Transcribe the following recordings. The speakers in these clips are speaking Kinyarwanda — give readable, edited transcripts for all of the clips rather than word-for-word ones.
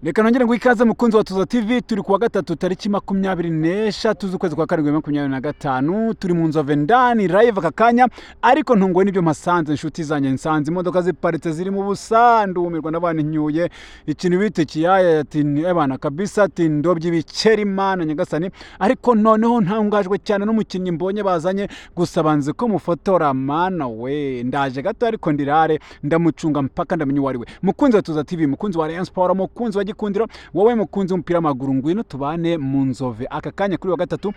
Reka nongere ngo ikaze mukunzi wa Tuza TV turi kuwa gatatu tariki 24 z'ukwezi kwa karindwi 2025 turi mu Nzove ndani live akakanya ariko ntungwe nibyo mpasanze inshuti zanye nsanze imodoka ziparitse ziri mu busa ndumirwa n'abantu nyuye ikintu bite kiyaya ati ebana kabisa ati ndobye ibikeri mana nyagasani ariko noneho ntangajwe cyane n'umukinnyi mbonye bazanye gusabanze ko mufotora mana we ndaje gato ariko ndirare ndamucunga mpaka ndamenye wari we mukunzi wa Tuza TV mukunzi wa Rayon Sport mukunzi wa Gikundiro wowe mukunzi w'umupira w'amaguru ngwino tubane mu Nzove aka kanya kuri wa gatatu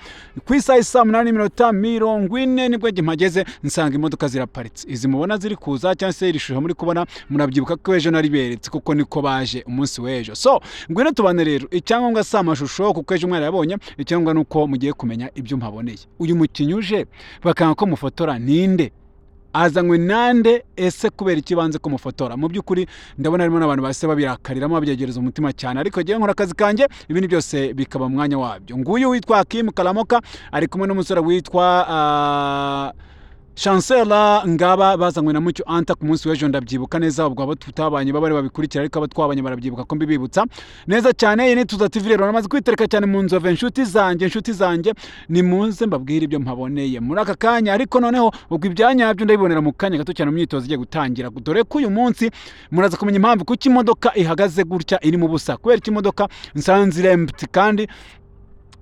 ku isaha 8:40 nibwo mpageze nsanga imodoka ziraparitse izi mubona ziri kuza cyangwa se irishusho muri kubona murabyibuka ko ejo nari beretse kuko niko baje umunsi w'ejo so ngwino tubane rero icyangombwa sa amashusho kuko ejo mwari yabonye icyangombwa nuko mugiye kumenya ibyo mpaboneye uyu mukinnyi uje bakanga ko mufotora ninde azanywe nande ese kubera ikibanze ko mufotora mu by'ukuri ndabona harimo n'abantu base babirakariramo babyegereza umutima cyane ariko giye nkora akazi kanje ibindi byose bikaba mwanya wabyo nguyu witwa Kim Kalamoka ari kumwe n'umusore witwa Chancela ngaba bazanywe na Mucyo Anta ku munsi w'ejo ndabyibuka neza ubwo abo tutabanye babari babikurikira ariko abatwabanye barabyibuka ko mbibibutsa neza cyane yene Tuza TV rero namaze kwitereka cyane mu Nzove inshuti zanjye ni munze mbabwira ibyo mpaboneye muri aka kanya ariko noneho ubwo ibyanyabyo ndabibonera mu kanya gato cyane imyitozo igiye gutangira dore ko uyu munsi muraza kumenya impamvu kuki imodoka ihagaze gutya iri mu busa kubera iki imodoka nsanzire empty kandi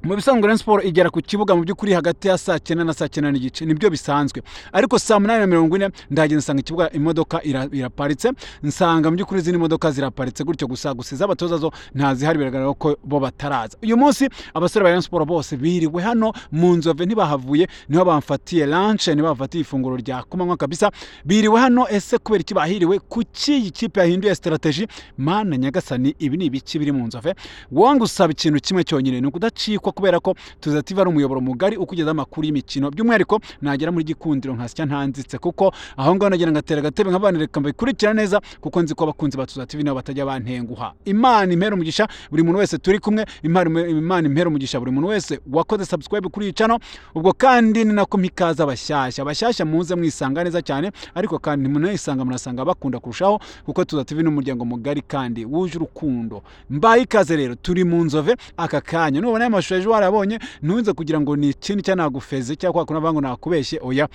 mu bisanzwe Rayon Sport igera ku kibuga mu by'ukuri hagati ya saa 9 na saa 9 n'igice nibyo bisanzwe ariko saa 8:40 ndagenda nsanga ikibuga imodoka iraparitse nsanga mu by'ukuri zini imodoka ziraparitse gutyo gusiza abatoza zo ntazihari biragaragara ko bo bataraza uyu munsi abasore ba Rayon Sport bose biriwe hano mu Nzove ntibahavuye niho bamfatiye lunch ntibafatiye ifunguro rya kumanywa kabisa biriwe hano ese kubera iki bahiriwe kuki ikipe yahinduye strategy mana nyagasani ibi ni ibiki biri mu Nzove wonga usaba ikintu kimwe cyonyine ni ukudacikwa kubera ko Tuza TV ari umuyoboro mugari ukugeza amakuru y'imikino by'umwihariko nagera muri Gikundiro nkasya ntanzitse kuko aho ngaho nagira ngatera gatebe nk'abantu reka mbikurikira neza kuko nzi ko abakunzi ba Tuza TV nabo batajya bantenguha Imana impera umugisha buri muntu wese turi kumwe Imana impera umugisha buri muntu wese wakoze subscribe kuri iyi channel ubwo kandi ni nako mpikaza abashyashya muze mwisanga neza cyane ariko kandi munayisanga murasanga bakunda kurushaho kuko Tuza TV n'umuryango mugari kandi wuje urukundo mbaye ikaze rero turi mu Nzove aka kanya nubona amashusho ejo warabonye ntunze kugira ngo ni ikindi cyanagufeze cyangwa kuna vango nakubeshye oya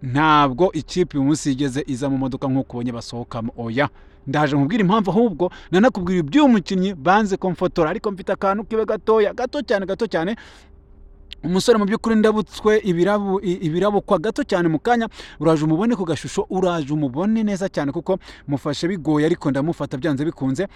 ntabwo ikipe uyu munsi igeze iza mu modoka nk'uko ubonye basohokamo oya ndaje nkubwira impamvu ahubwo nanakubwira iby'umukinnyi banze komfotora ariko mfite akantu kibe gato cyane umusore mu by'ukuri ndabutswe ibirabo kwa gato cyane mu kanya uraje umubone ku gashusho uraje umubone neza cyane kuko mufashe bigoye ariko ndamufata byanze bikunze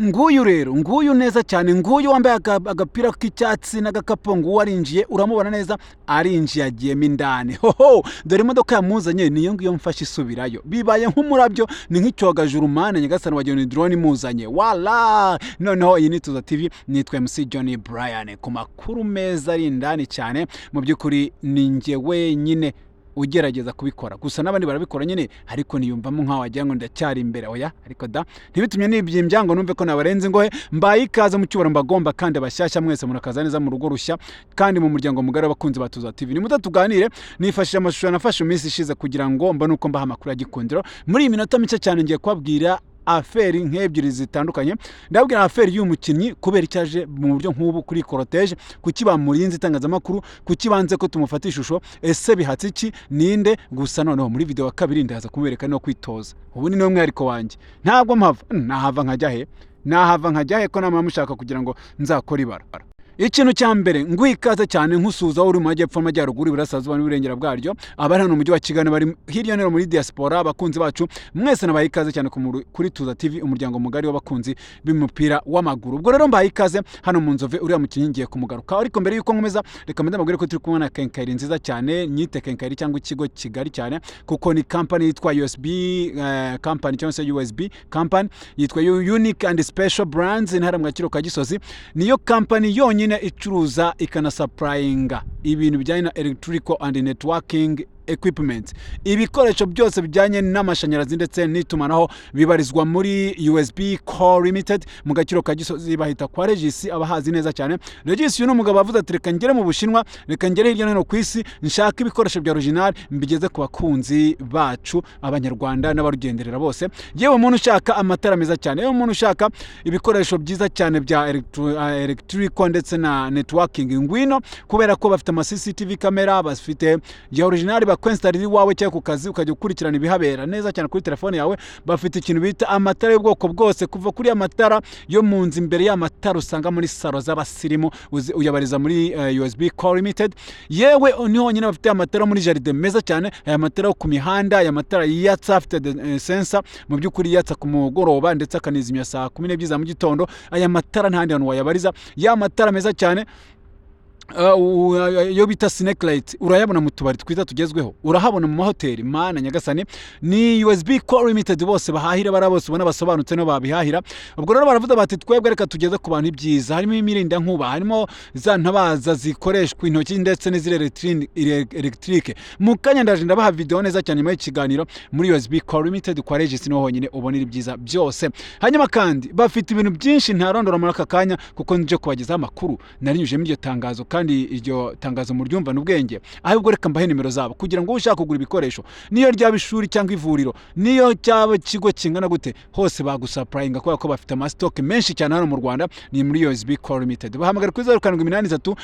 nguyu rero nguyu neza cyane nguyu wambaye agapira k'icyatsi n'agakapo nguyu arinjiye uramubona neza arinjiye agiyemo indani hoho dore imodoka yamuzanye niyo ngiyo mfashe isubirayo bibaye nk'umurabyo ni nk'icyogajuru mana nyagasani wagiye ni drone imuzanye wala noneho iyi ni Tuza TV nitwa MC Johnny Brian ku makuru meza ari indani cyane mu by'ukuri ni njye wenyine ugerageza kubikora gusa n'abandi barabikora nyine ariko niyumvamo nkaho wagira ngo ndacyari imbere oya ariko da ntibitumye nibyimbya ngo numve ko nabarenze ngohe mbaye ikaze mu cyubaro mbagomba kandi abashyashya mwese murakaza neza mu rugo rushya kandi mu muryango mugari w'abakunzi ba Tuza TV ni mutatuganire nifashije amashusho nafashe iminsi ishize kugira ngo mba nuko mbaha amakuru ya Gikundiro muri iyi minota mike cyane ngiye kubabwira aferi nk'ebyiri zitandukanye ndabwira aferi y'umukinnyi kubera icyaje mu buryo nk'ubu kuri cortege kuki bamurinze itangazamakuru kuki banze ko tumufata ishusho ese bihatse iki ninde gusa noneho muri video wa kabiri ndaza kubereka no kwitoza ubu ni nomwe ariko wanjye ntabwo mpava nkajya he ko namwe mushaka kugira ngo nzakora ibara ikintu cya mbere ngwikaze cyane nkusuza uri mu majyepfo amajyaruguru iburasirazuba n'uburengera bwaryo abari hano mu mujyi wa Kigali bari hirya no muri diaspora abakunzi bacu mwese nabaye ikaze cyane kuri Tuza TV umuryango mugari w'abakunzi b'umupira w'amaguru ubwo rero mbaye ikaze hano mu Nzove uriya mukinnyi ngiye kumugaruka ariko mbere yuko nkomeza reka ndababwire ko turi kumwe na Kenkayiri nziza cyane nyite Kenkayiri cyangwa ikigo Kigali cyane kuko ni company yitwa USB company cyangwa se USB company yitwa Unique and Special Brands intara mu Gakiro ka Gisozi niyo company yonyine icuruza ikanasupplyinga ibintu bijyanye na electrical and networking equipment. Ibikoresho byose bijyanye n'amashanyarazi ndetse n'itumanaho bibarizwa muri USB Core Limited mu Gaciro ka Gisozi, bahita kwa Regis, abahazi neza cyane. Regis uyu n'umugabo avuze ati reka ngere mu Bushinwa, reka ngere hirya no hino ku isi, nshaka ibikoresho bya original mbigeze ku bakunzi bacu abanyarwanda n'abarugenderera bose. Yewe umuntu ushaka amatara meza cyane, yewe umuntu ushaka ibikoresho byiza cyane bya electrical ndetse na networking, ngwino kubera ko bafite ama CCTV camera, bafite ya original bakwenstarira iwawe cyangwa ku kazi ukajya ukurikirana ibihabera neza cyane kuri telefone yawe. Bafite ikintu bita amatara y'ubwoko bwose, kuva kuri amatara yo mu nzu imbere y'amatara usanga muri salo z'abasirimu uyabariza muri USB Core Limited. Yewe niho nyine bafite amatara muri jaride meza cyane, aya matara yo ku mihanda, aya matara yatsa afite sensor mu by'ukuri yatsa ku mugoroba ndetse akanizimya saa 12 za mu gitondo. Aya matara ntandi hantu wayabariza, ya matara meza cyane yo bita Snake Light urayabona mu tubari twiza tugezweho, urahabona mu mahoteli mana nyagasani. Ni USB Core Limited bose bahahira, barabose ubona basobanutse no babihahira. Ubwo rero baravuga bati twebwe reka tugeze ku bantu ibyiza, harimo imirinda nkuba, harimo za ntabaza zikoreshwa intoki ndetse n'izire electric. Mu kanya ndaje ndabaha video neza cyane nyuma y'ikiganiro muri USB Core Limited kwa Regis niho honyine ubonera ibyiza byose. Hanyuma kandi bafite ibintu byinshi ntarondora muri aka kanya kuko nje kubagezaho amakuru narinyuje muri iryo tangazo, kandi iryo tangazo mu ryumva n'ubwenge. Ahubwo reka mbahe nimero zabo kugira ngo ushaka kugura ibikoresho, niyo ryaba ishuri cyangwa ivuriro, niyo cyaba kigo kingana gute, hose bagusupplyinga kubera ko bafite ama stock menshi cyane hano mu Rwanda. Ni muri USB Core Limited. Bahamagara kuri 0783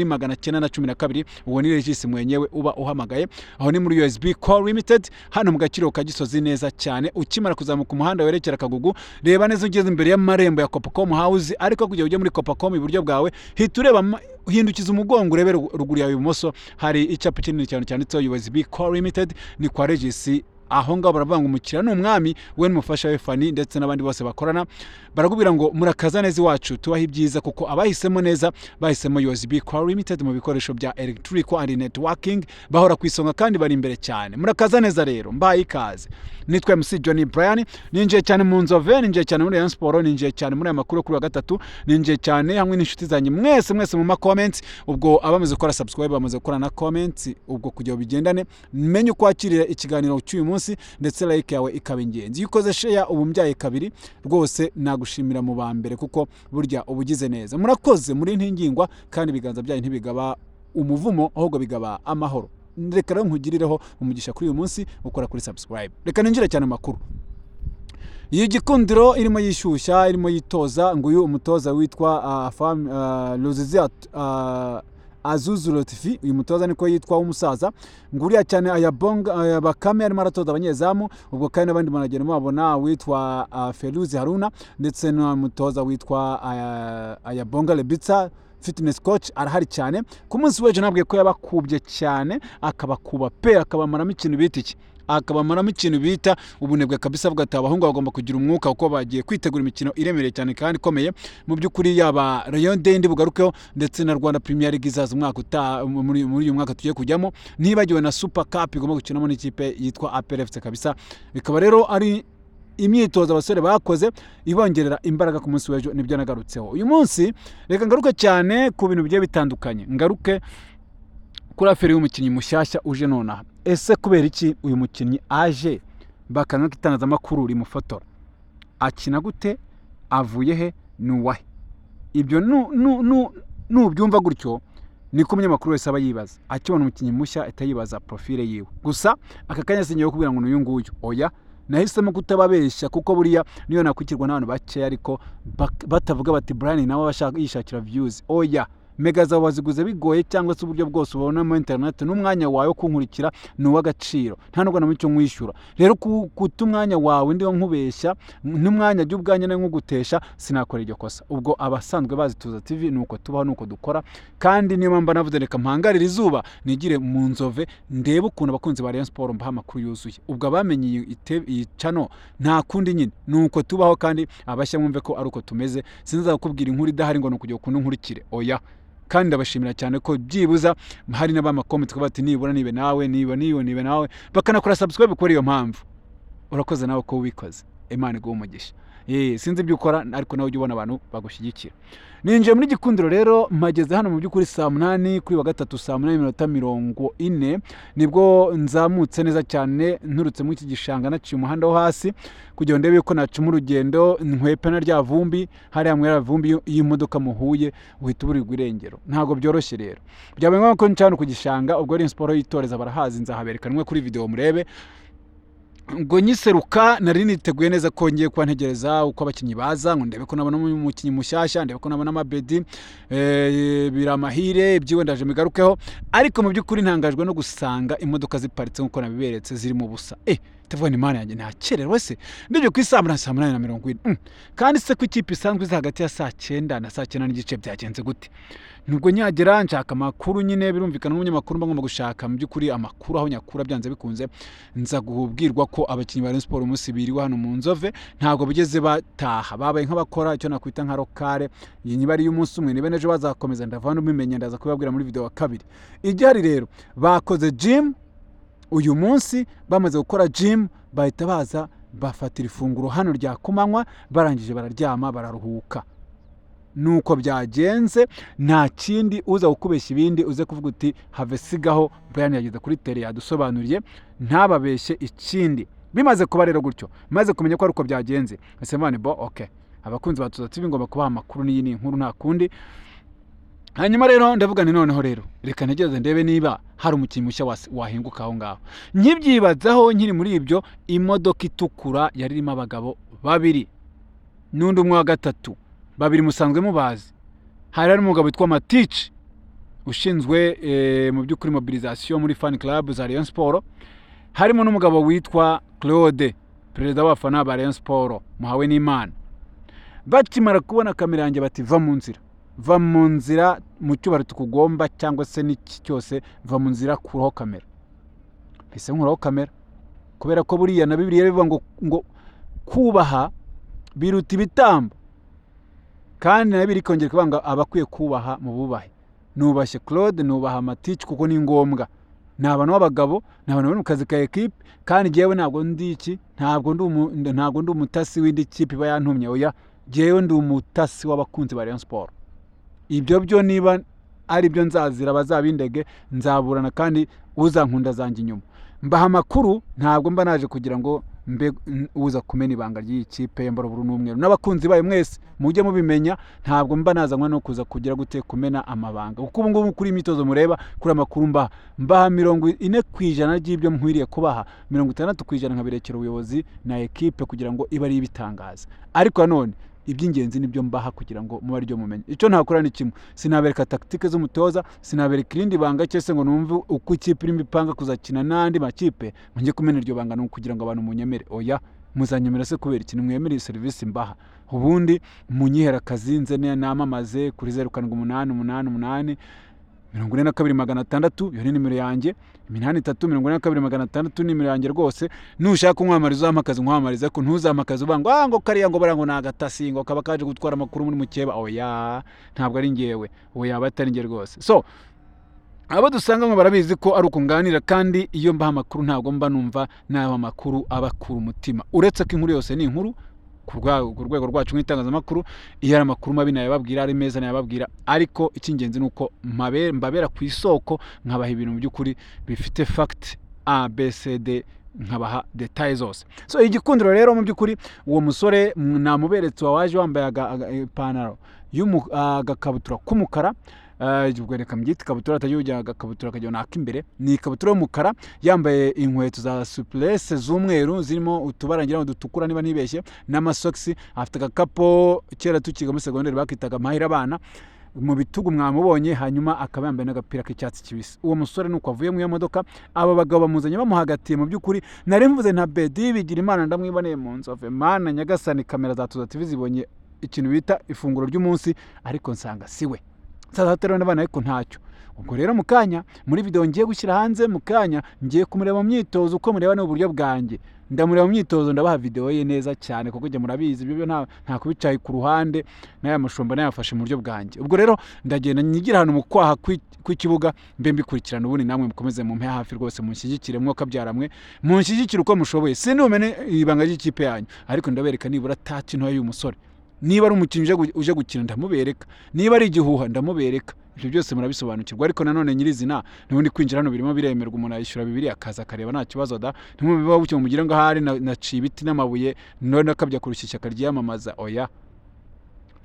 72 uwo ni Regis mwenyewe uba uhamagaye. Aho ni muri USB Core Limited hano mu Gaciro ka Gisozi neza cyane. Ukimara kuzamuka umuhanda werekera Kagugu, reba neza ugeze imbere y'amarembo ya Copacom House, ariko kujya ujye muri Copacom iburyo bwawe hita ureba hindukiza umugongo urebe ruguru yawe ibumoso hari icyapa kinini cyane cyanditseho USB Core Limited. Ni kwa Regis. Aho ngaho baravuga ngo umukiriya ni umwami, we n'umufasha we Fani ndetse n'abandi bose bakorana. Barakubwira ngo murakaza neza iwacu, tubaha ibyiza kuko abahisemo neza bahisemo USB Core Limited mu bikoresho bya electrical and networking. Bahora ku isonga kandi bari imbere cyane. Murakaza neza rero, mbaye ikaze. Nitwa MC Johnny Brian, ninjiye cyane mu Nzove, ninjiye cyane muri Rayon Sport, ninjiye cyane muri aya makuru kuri wa gatatu, ninjiye cyane hamwe n'inshuti zanjye mwese mu ma comments. Ubwo abamaze gukora subscribe, bamaze gukora na comments, ubwo kugira bigendane menye kwakirira ikiganiro cy'uyu munsi ndetse like yawe ikaba ingenzi. Yukoze share ubu mbyaye kabiri rwose, nagushimira mu bambere kuko burya ubugize neza. Murakoze muri ntingingwa kandi biganza byaye ntibigaba umuvumo ahubwo bigaba amahoro. Reka rero nkugirireho umugisha kuri uyu munsi ukora kuri subscribe. Reka ninjire cyane makuru. Iyi Gikundiro irimo yishyushya, irimo yitoza ngo uyu umutoza witwa Lozizia Azuzu Lotfi, uyu mutoza niko yitwa umusaza nguriya cyane Ayabonga Bakame arimo aratoza abanyezamu. Ubwo kandi n'abandi banagenda mubabona witwa Feruzi Haruna ndetse n'umutoza witwa Ayabonga Lebitsa fitness coach arahari cyane. Ku munsi w'ejo nabwiye ko yabakubye cyane, akabakuba pe, akabamaramo ikintu bita iki, akabamaramo ikintu bita ubunebwe kabisa. Avuga ati abahungu bagomba kugira umwuka uko bagiye kwitegura imikino iremereye cyane kandi ikomeye. Mu by'ukuri yaba Rayon Day ndi bugarukeho ndetse na Rwanda Premier League izaza umwaka muri uyu mwaka tugiye kujyamo, ntibagiwe na Super Cup igomba gukinamo n'ikipe yitwa APR FC kabisa. Bikaba rero ari imyitozo abasore bakoze ibongerera imbaraga ku munsi w'ejo, nibyo nagarutseho. Uyu munsi reka ngaruke cyane ku bintu bigiye bitandukanye, ngaruke kuri aferi y'umukinnyi mushyashya uje nonaha. Ese kubera iki uyu mukinnyi aje bakanga itangazamakuru rimufotora? Akina gute? Avuye he? Nuwahe? Ibyo nubyumva gutyo niko umunyamakuru wese aba yibaza. Akibona umukinnyi mushya atayibaza profile yiwe. Gusa aka kanya singiye kubwira ngo n'uyu nguyu, oya, nahisemo kutababeshya kuko buriya niyo nakwikirwa n'abantu bake ariko batavuga bati Brian nawe bashaka yishakira views. Oya, mega zawe baziguze bigoye cyangwa se uburyo bwose ubona mu internet, n'umwanya wawe kunkurikira ni uw'agaciro, nta nubwo namicyo nkwishyura. Rero kuta umwanya wawe ndiho nkubeshya n'umwanya by'ubwanya nkugutesha, sinakora iryo kosa. Ubwo abasanzwe bazi Tuza TV nuko tubaho nuko dukora, kandi niyo mpamvu navuze reka mpangarira izuba nigire mu Nzove ndebe ukuntu abakunzi ba Rayon Sport mbaha amakuru yuzuye. Ubwo abamenye iyi channel nta kundi nyine nuko tubaho, kandi abashya mwumve ko ari uko tumeze. Sinza kukubwira inkuru idahari ngo nukugiye kuntu nkurikire, oya. Kandi ndabashimira cyane ko byibuza hari n'abama comment ko bati nibura nibe nawe nibe nawe bakanakora subscribe kuri iyo mpamvu. Urakoze nawe ko ubikoze. Imana iguhe umugisha. sinzi ibyo ukora ariko nawe ujya ubona abantu bagushyigikira. Ninjiye muri Gikundiro rero mpageze hano mu by'ukuri saa 8 kuri wa gatatu saa 8:40 nibwo nzamutse neza cyane nturutse muri iki gishanga naciye umuhanda wo hasi kugira ndebe yuko nacuma urugendo nkwepe na rya vumbi hari hamwe ya vumbi y'imodoka muhuye uhita uburirwa irengero. Ntago byoroshye rero. Byabaye ngombwa ko ncana ku gishanga ubwo Rayon Sport yitoreza barahazi nzahaberekanwe kuri video murebe. Ngo nyiseruka nari niteguye neza ko ngiye kuba ntegereza uko abakinnyi baza ngo ndebe ko nabona umukinnyi mushyashya ndebe ko nabona Mabedi biramahire ibyiwe ndaje migarukeho ariko mu by'ukuri ntangajwe no gusanga imodoka ziparitse nkuko nabiberetse ziri mu busa tuvuga ni Imana yanjye ntakerewe se ndibyo ku isaha 8:40 kandi se ku ikipe isanzwe iza hagati ya saa 9 na saa 9 n'igice byagenze gute? Nubwo nyagera nshaka amakuru nyine birumvikana n'umunyamakuru ngomba gushaka mu by'ukuri amakuru aho nyakura byanze bikunze nza guhubwirwa ko abakinnyi ba Rayon Sport umunsi biriwe hano mu Nzove ntago bigeze bataha babaye nk'abakora icyo nakwita nka rokare iyi niba ari y'umunsi umwe niba nejo bazakomeza ndavana ubimenye ndaza kubabwira muri video wa kabiri. Igihari rero bakoze gym uyu munsi bamaze gukora gym bahita baza bafatira ifunguro hano rya kumanywa barangije bararyama bararuhuka. Nuko byagenze nta kindi uza gukubeshya ibindi uze kuvuga uti have sigaho Brian yageze kuri tele yadusobanuriye ntababeshye ikindi. Bimaze kuba rero gutyo maze kumenya ko ari uko byagenze ese mane okay abakunzi batuza TV ngomba kubaha amakuru n'iyi ni inkuru nta kundi. Hanyuma rero ndavuga ni noneho rero reka ntegereze ndebe niba hari umukinnyi mushya wahinguka aho ngaho. Nkibyibazaho nkiri muri ibyo imodoka itukura yari irimo abagabo babiri n'undi umwe wa gatatu babiri musanzwe mubazi. Hari umugabo witwa Matici ushinzwe mu by'ukuri mobilisation muri fan club za Rayon Sport. Harimo n'umugabo witwa Claude perezida w'abafana ba Rayon Sport muhawe n'Imana. Bakimara kubona kamera yanjye bati va mu nzira mu cyubaro tukugomba cyangwa se n'iki cyose va mu nzira kuraho kamera. Ese nkuraho kamera kubera ko buriya na Bibiliya bivuga ngo kubaha biruta ibitambo kandi nabiri kongera kubanga abakwiye kubaha mu bubahe. Nubashye Claude nubaha Matici kuko ni ngombwa. N'abantu b'abagabo n'abantu bari mu kazi ka equipe kandi jewe ntabwo ndi iki ntabwo ndi umutasi w'indi kipe bayantumye oya jewe ndi umutasi w'abakunzi ba Rayon Sport. Ibyo byo niba ari byo nzazira bazabindege nzaburana kandi uzankunda zanjye inyuma. Mbaha amakuru ntabwo mba naje kugira ngo mbe uza kumena ibanga ry'iyi kipe mbara buru n'umweru n'abakunzi bayo mwese mujye mubimenya ntabwo mba nazanywa no kuza kugira gute kumena amabanga kuko ubu ngubu kuri imitozo mureba kuri amakuru mbaha 40% ry'ibyo nkwiriye kubaha 60% nkabirekera ubuyobozi na equipe kugira ngo iba ari ibitangaza. Ariko none iby'ingenzi nibyo mbaha kugira ngo muba ryo mumenye. Icyo ntakora ni kimwe sinabereka tactique z'umutoza sinabereka irindi banga cyese ngo numve uko ikipe irimo ipanga kuzakina nandi makipe ngiye kumena iryo banga no kugira ngo abantu munyemere oya muzanyemera se kubera ikintu mwemere service mbaha ubundi munyihera kazinze namamaze kuri 078888 42,600 yo ni nimero yanjye 8342,600 nimero yanjye rwose. Nushaka nkwamariza amakazi nkwamariza ko ntuzamakaza ubango ngo kariya ngo barango nagatasi ngo kaba kaje gutwara amakuru muri mukeba oya ntabwo ari ngewe oya batari nge rwose. So abo dusanga ngo barabizi ko ari ukunganira kandi iyo mbaha amakuru ntabwo mba numva nayo amakuru abakuru umutima uretse ko inkuru yose ni inkuru ku rwego rwacu nk'itangazamakuru iyo ari amakuru mabi nayababwira ari meza nayababwira ariko icy'ingenzi nuko mbabera ku isoko nkabaha ibintu mu by'ukuri bifite fact ABCD nkabaha details zose. So Igikundiro rero mu by'ukuri uwo musore namuberetse waje wambaye ipantaro y'agakabutura k'umukara reka mbyita ikabutura atajya agakabutura kajya naka ni ikabutura y'umukara yambaye inkweto za suplesse z'umweru zirimo utubarangira dutukura niba nibeshye n'amasocks afite agakapo kera tukiga muri secondaire bakitaga mahira abana mu bitugu mwamubonye hanyuma akaba yambaye n'agapira k'icyatsi kibisi. Uwo musore nuko avuye mu modoka aba bagabo bamuzanye bamuhagatiye mu by'ukuri nari mvuze nta Bedi bigira Imana ndamwiboneye mu Nzove Mana nyagasani kamera za Tuza TV zibonye ikintu bita ifunguro ry'umunsi ariko nsanga siwe nsazaterana n'abana ariko ntacyo. Ubwo rero mukanya muri video ngiye gushyira hanze mukanya ngiye kumureba mu myitozo uko mureba n'uburyo bwanjye ndamureba mu myitozo ndabaha video ye neza cyane kuko njye murabizi ibyo nta kubicaye ku ruhande n'aya mushumba nayafashe mu buryo bwanjye. Ubwo rero ndagenda nyigira hano mu kwaha kw'ikibuga mbe mbikurikirana, ubundi namwe mukomeze mu mpe hafi rwose munshyigikire mwoka byaramwe munshyigikire uko mushoboye. Sinumene ibanga ry'ikipe yanyu, ariko ndabereka nibura touch ntoya y'umusore. Niba ari umukinnyi uje gukina ndamubereka, niba ari igihuha ndamubereka. Ibyo byose murabisobanukirwa, ariko nanone nyirizina n'ubundi kwinjira hano birimo biremerwa, umuntu ayishyura 2 akaza akareba nta kibazo da. Ntimube bucyo mugira ngo ahari naciye ibiti n'amabuye none akabya kurushyishya karyamamaza, oya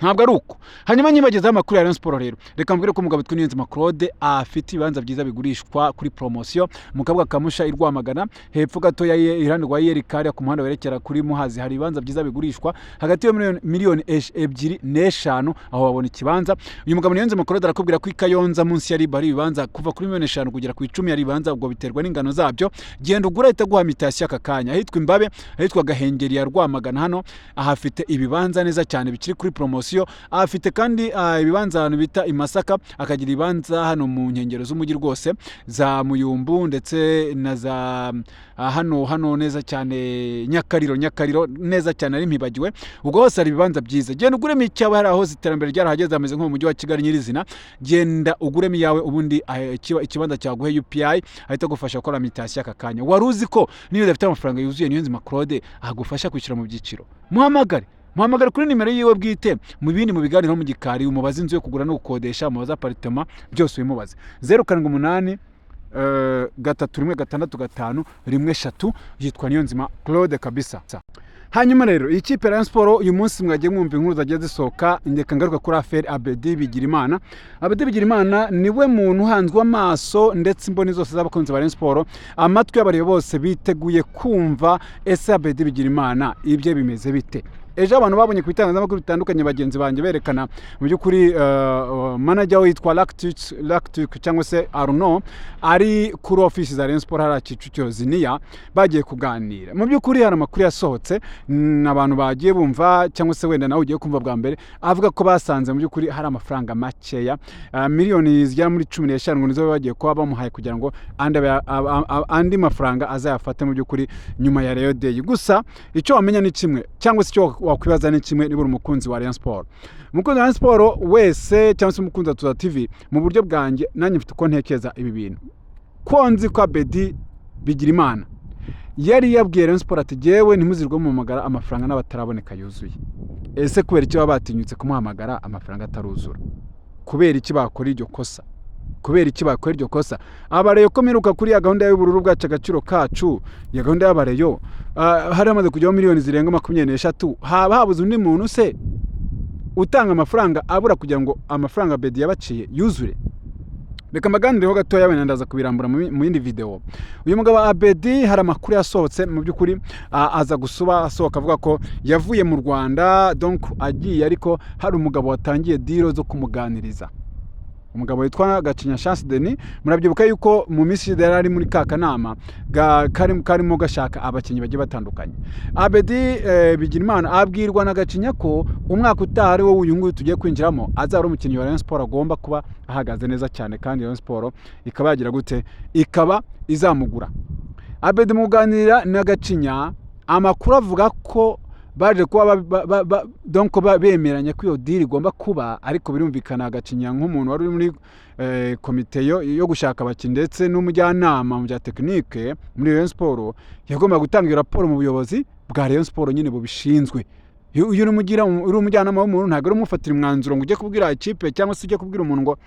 ntabwo ari uko. Hanyuma nyibagezaho amakuru ya Rayon Sport rero, reka mbwire ko umugabo witwa Niyonzima Claude afite ibibanza byiza bigurishwa kuri promotion mu kabuga kamusha Rwamagana, hepfo gato ya iruhande rwa Yerikari ku muhanda werekera kuri Muhazi hari ibibanza byiza bigurishwa hagati ya miliyoni 2 n'eshanu, aho wabona ikibanza. Uyu mugabo Niyonzima Claude arakubwira ko Ikayonza munsi ya Riba ari ibibanza kuva kuri miliyoni 5 kugera ku 10 ari ibibanza, ubwo biterwa n'ingano zabyo. Genda ugura ahita guha mitasi aka kanya, ahitwa Imbabe, ahitwa Gahengeri ya Rwamagana, hano ahafite ibibanza neza cyane bikiri kuri promotion. Afite kandi ibibanza hano bita Imasaka, akagira ibibanza hano mu nkengero z'umujyi rwose za Muyumbu ndetse na za hano neza cyane Nyakariro neza cyane ari mpibagiwe. Ubwo hose hari ibibanza byiza. Genda uguremo icyawe, hari aho iterambere ryarahageze ameze nko mu mujyi wa Kigali nyirizina. Genda uguremo yawe, ubundi ikibanza cyaguhe UPI ahita gufasha gukora mitasi aka kanya. Wari uzi ko niyo udafite amafaranga yuzuye Niyonzima Claude agufasha kwishyura mu byiciro? Muhamagare kuri nimero yiwe bwite, mu bindi mu biganiro mu gikari, umubaza inzu yo kugura no gukodesha, umubaza apartment, byose ubimubaze. 078 3166513 yitwa Niyonzima Claude kabisa. Hanyuma rero iyi kipe ya Rayon Sport uyu munsi mwagiye mwumva inkuru zagiye zisohoka, ndeka ngaruka kuri affaire Abedi Bigirimana. Abedi Bigirimana niwe muntu uhanzwe amaso ndetse imboni zose z'abakunzi ba Rayon Sport, amatwi y'abareba bose biteguye kumva ese Abedi Bigirimana ibye bimeze bite. Ejo abantu babonye ku bitangazamakuru bitandukanye bagenzi banjye berekana mu by'ukuri manager witwa Lactic cyangwa se Arno ari kuri office za Rayon Sport hari Kicukiro Ziniya, bagiye kuganira. Mu by'ukuri hari amakuru yasohotse n'abantu bagiye bumva cyangwa se wenda nawe ugiye kumva bwa mbere, avuga ko basanze mu by'ukuri hari amafaranga makeya, miliyoni zigera muri 15 ngo nizo bagiye kuba bamuhaye kugira ngo andi mafaranga azayafate mu by'ukuri nyuma ya Rayon Day. Gusa icyo wamenya ni kimwe cyangwa se icyo wakwibaza ni kimwe, nibura umukunzi wa Rayon Sport. Umukunzi wa Rayon Sport wese cyangwa se umukunzi wa Tuza TV, mu buryo bwanjye nanjye mfite uko ntekereza ibi bintu. Ko nzi ko Abedi Bigirimana yari yabwiye Rayon Sport ati jewe ntimuzirwe muhamagara amafaranga n'abataraboneka yuzuye. Ese kubera iki baba batinyutse kumuhamagara amafaranga ataruzura? Kubera iki bakora iryo kosa? Abareyo komeruka kuri ya gahunda y'ubururu bwacu agaciro kacu, ya gahunda y'abareyo hari amaze kujyaho miliyoni zirenga 23, haba habuze undi muntu se utanga amafaranga abura kugira ngo amafaranga Abedi yabaciye yuzure? Reka magandireho gatoya wenda ndaza kubirambura mu yindi video. Uyu mugabo Abedi hari amakuru yasohotse mu by'ukuri, aza asohoka avuga ko yavuye mu Rwanda, donc agiye, ariko hari umugabo watangiye deal zo kumuganiriza. Umugabo witwa Gacinya Chance Denis, murabyibuka yuko mu minsi yari ari muri kakanama karimo gashaka abakinnyi bagiye batandukanye. Abedi Bigirimana abwirwa na Gacinya ko umwaka utaha ari wo uyu nguyu tugiye kwinjiramo azari umukinnyi wa Rayon Sport agomba kuba ahagaze neza cyane, kandi Rayon Sport ikaba yagira gute, ikaba izamugura. Abedi muganira na Gacinya, amakuru avuga ko baje kuba donc bemeranya ko iyo deal igomba kuba, ariko birumvikana Gacinya nk'umuntu wari muri komite yo gushaka abakinnyi ndetse n'umujyanama mu bya tekinike muri Rayon Sport, yagomba gutanga raporo mu buyobozi bwa Rayon Sport nyine bubishinzwe. Uyu uri umujyanama w'umuntu ntabwo ari umufatira umwanzuro ngo ujye kubwira ikipe cyangwa se ujye kubwira umuntu ngo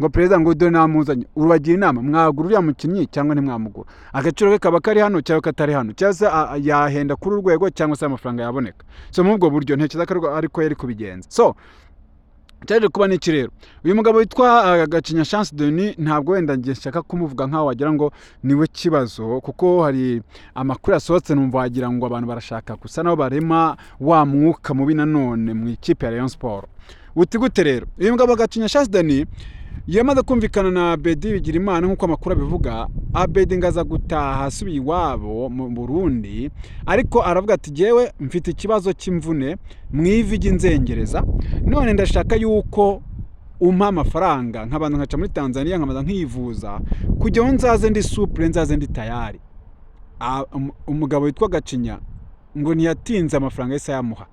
perezida ngo dore namuzanye, urubagira inama mwagura uriya mukinnyi cyangwa ntimwamugura, agaciro ke kaba kari hano cyangwa katari hano, cyangwa se yahenda kuri urwego cyangwa se amafaranga yaboneka. So muri ubwo buryo ntekereza ko ariko yari kubigenza. So cyaje kuba n'iki rero, uyu mugabo witwa Gacinya Chance Denis ntabwo wenda ngiye nshaka kumuvuga nkaho wagira ngo niwe kibazo, kuko hari amakuru yasohotse numva wagira ngo abantu barashaka gusa nabo barema wa mwuka mubi nanone mu ikipe ya Rayon Sport. Uti gute rero? Uyu mugabo Gacinya Chance Denis yamaze kumvikana na Abedi Bigirimana nk'uko amakuru abivuga. Abedi ngaza gutaha asubiye iwabo mu Burundi, ariko aravuga ati jewe mfite ikibazo cy'imvune mu ivi ry'inzengereza, none ndashaka yuko umpa amafaranga nk'abantu nkaca muri Tanzania nkamaza nkivuza kugira ngo nzaze ndi souple, nzaze ndi tayari. umugabo witwa Gacinya ngo ntiyatinze amafaranga yese yamuha.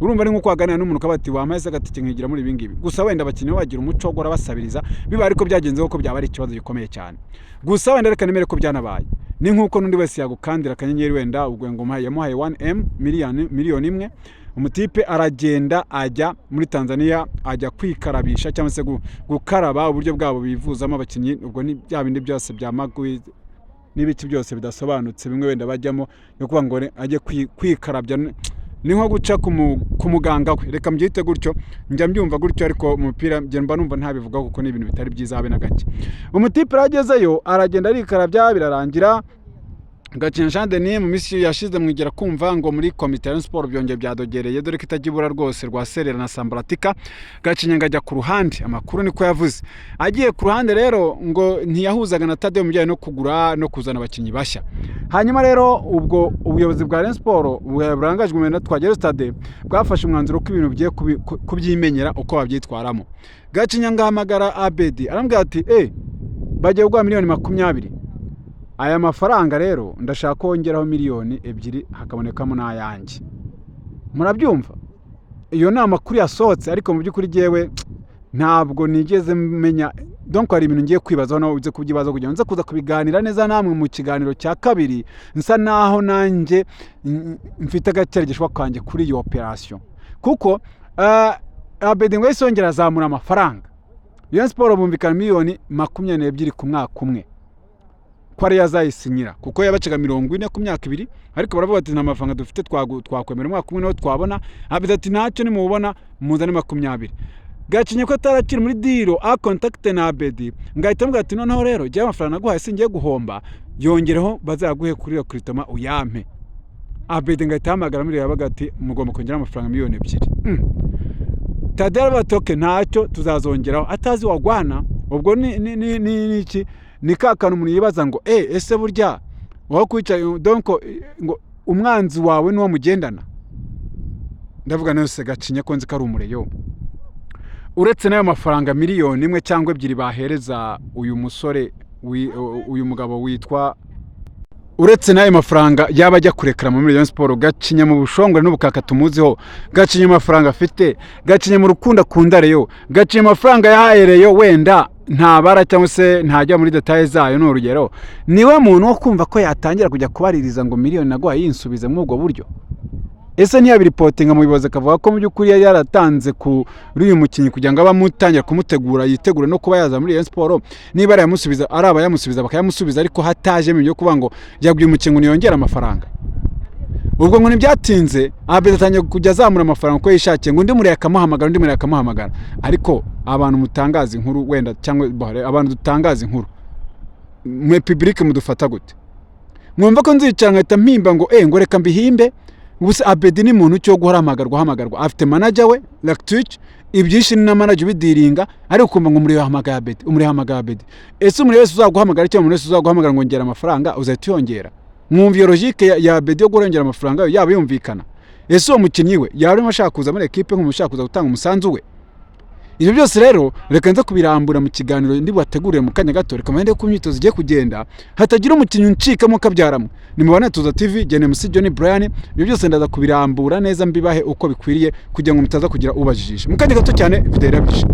Urumva ari nko kwaganira n'umuntu kabati wamaze agatike nkigira muri ibingibi. Gusa wenda abakinnyi bagira umuco wo gora basabiriza biba ariko byagenze ko byaba ari ikibazo gikomeye cyane. Gusa wenda reka nemere ko byanabaye. Ni nkuko nundi wese yagukandira akanyenyeri wenda ubwo ngo yamuhaye 1M miliyoni imwe. Umutipe aragenda ajya muri Tanzania ajya kwikarabisha cyangwa se gukaraba uburyo bwabo bivuzamo abakinnyi. Ubwo ni bya bindi byose bya magwi n'ibiki byose bidasobanutse bimwe wenda bajyamo yo kuba ngo ajye kwikarabya ni nko guca ku muganga we. Reka mbyite gutyo, njya mbyumva gutyo, ariko umupira mba numva ntabivuga kuko ni ibintu bitari byiza habe na gake. Umutipe aragezeyo aragenda arikarabya birarangira. Gacinya Jean Denis mu minsi yashize mwigera kumva ngo muri komite ya Sport byongeye byadogereye dore ko itajibura rwose rwa Serera na Sambaratika. Gacinya ngajya ku ruhande, amakuru niko yavuze. Agiye ku ruhande rero ngo ntiyahuzaga na Tadeo mujyanye no kugura no kuzana abakinnyi bashya. Hanyuma rero ubwo ubuyobozi bwa Rayon Sport burangajwe na Twagere Stade bwafashe umwanzuro ko ibintu bigiye kubyimenyera uko babyitwaramo. Gacinya ngahamagara Abedi arambwira ati bagiye kugwa miliyoni 20. Aya mafaranga rero ndashaka kongeraho miliyoni 2 hakabonekamo n'ayanjye. Murabyumva? Iyo ni amakuru yasohotse, ariko mu by'ukuri jewe ntabwo nigeze menya. Donc hari ibintu ngiye kwibazaho nawe uze kubyibaza kugira nza kuza kubiganira neza namwe mu kiganiro cya kabiri, nsa naho nanjye mfite agateregeshwa kanje kuri iyo operation. Kuko Abedi ngo yisongera azamura amafaranga. Rayon Sport bumvikana miliyoni 22 ku mwaka umwe. Ko ari yazayisinyira kuko yabacaga 40 ku myaka 2, ariko baravuga ati nta mafaranga dufite twakwemera umwaka umwe no twabona. Abedi ati ntacyo nimubona muzane 20. Gacinya ko atarakira muri diro a contact na Abedi ngahita mbwa ati noneho rero giye amafaranga naguhaye singiye guhomba, yongereho bazaguhe kuri recruitment uyampe. Abedi ngahita hamagara muri yabaga ati mugomba kongera amafaranga miliyoni 2. Tadera batoke ntacyo tuzazongeraho atazi wagwana. Ubwo ni iki ni kakana umuntu yibaza ngo ese burya waho kwica donc ngo umwanzi wawe n'uwo mugendana. Ndavuga nose Gacinya ko nzi ko ari umureyo. Uretse nayo mafaranga miliyoni 1 cyangwa 2 bahereza uyu musore uyu mugabo witwa, uretse nayo mafaranga yaba ajya kurekera mu Rayon Sport, Gacinya mu bushongore n'ubukaka tumuziho, Gacinya amafaranga afite, Gacinya mu rukundo akunda Reyo, Gacinya amafaranga yahayereyo wenda ntabara cyangwa se ntajya muri details zayo. No urugero niwe muntu wo kumva ko yatangira kujya kubaririza ngo miliyoni nagwa yinsubize mu ubwo buryo. Ese ntiyabiripotinga mu bibazo akavuga ko mu by'ukuri yari yaratanze kuri uyu mukinnyi kugira ngo abamutangira kumutegura yitegure no kuba yaza muri Rayon Sport. Niba arayamusubiza araba yamusubiza bakayamusubiza, ariko hataje mu byo kuba ngo yaguye umukinnyi yongera amafaranga. Ubwo ngo ntibyatinze Abedi atangiye kujya azamura amafaranga ko yishakiye ngo undi muri akamuhamagara. Ariko abantu mutangaza inkuru wenda cyangwa abantu dutangaza inkuru mwe public mudufata gute? Mwumva ko nzicara nkahita mpimba ngo ngo reka mbihimbe. Ubuse Abedi ni muntu cyo guhamagarwa afite manager we Lactuch ibyinshi na manager bidiringa, ariko kumva ngo muri hamagara Abedi. Ese umuri wese uzaguhamagara cyangwa umuntu wese uzaguhamagara ngo ngera amafaranga uzahita yongera? Mwumva iyo logique ya Abedi yo kurengera amafaranga yaba yumvikana? Ese uwo mukinnyi we yari ashaka kuza muri equipe nk'umushaka kuza gutanga umusanzu we? Ibyo byose rero reka nza kubirambura mu kiganiro ndi bategurire mu kanya gato. Reka mende ku myitozo igiye kugenda hatagira umukinnyi uncikamo kabyaramwe. Nimubona Tuza TV Gene MC John Brian. Ibyo byose ndaza kubirambura neza mbibahe uko bikwiriye kugira ngo mutaza kugira ubajijisha. Mu kanya gato cyane video irabisha.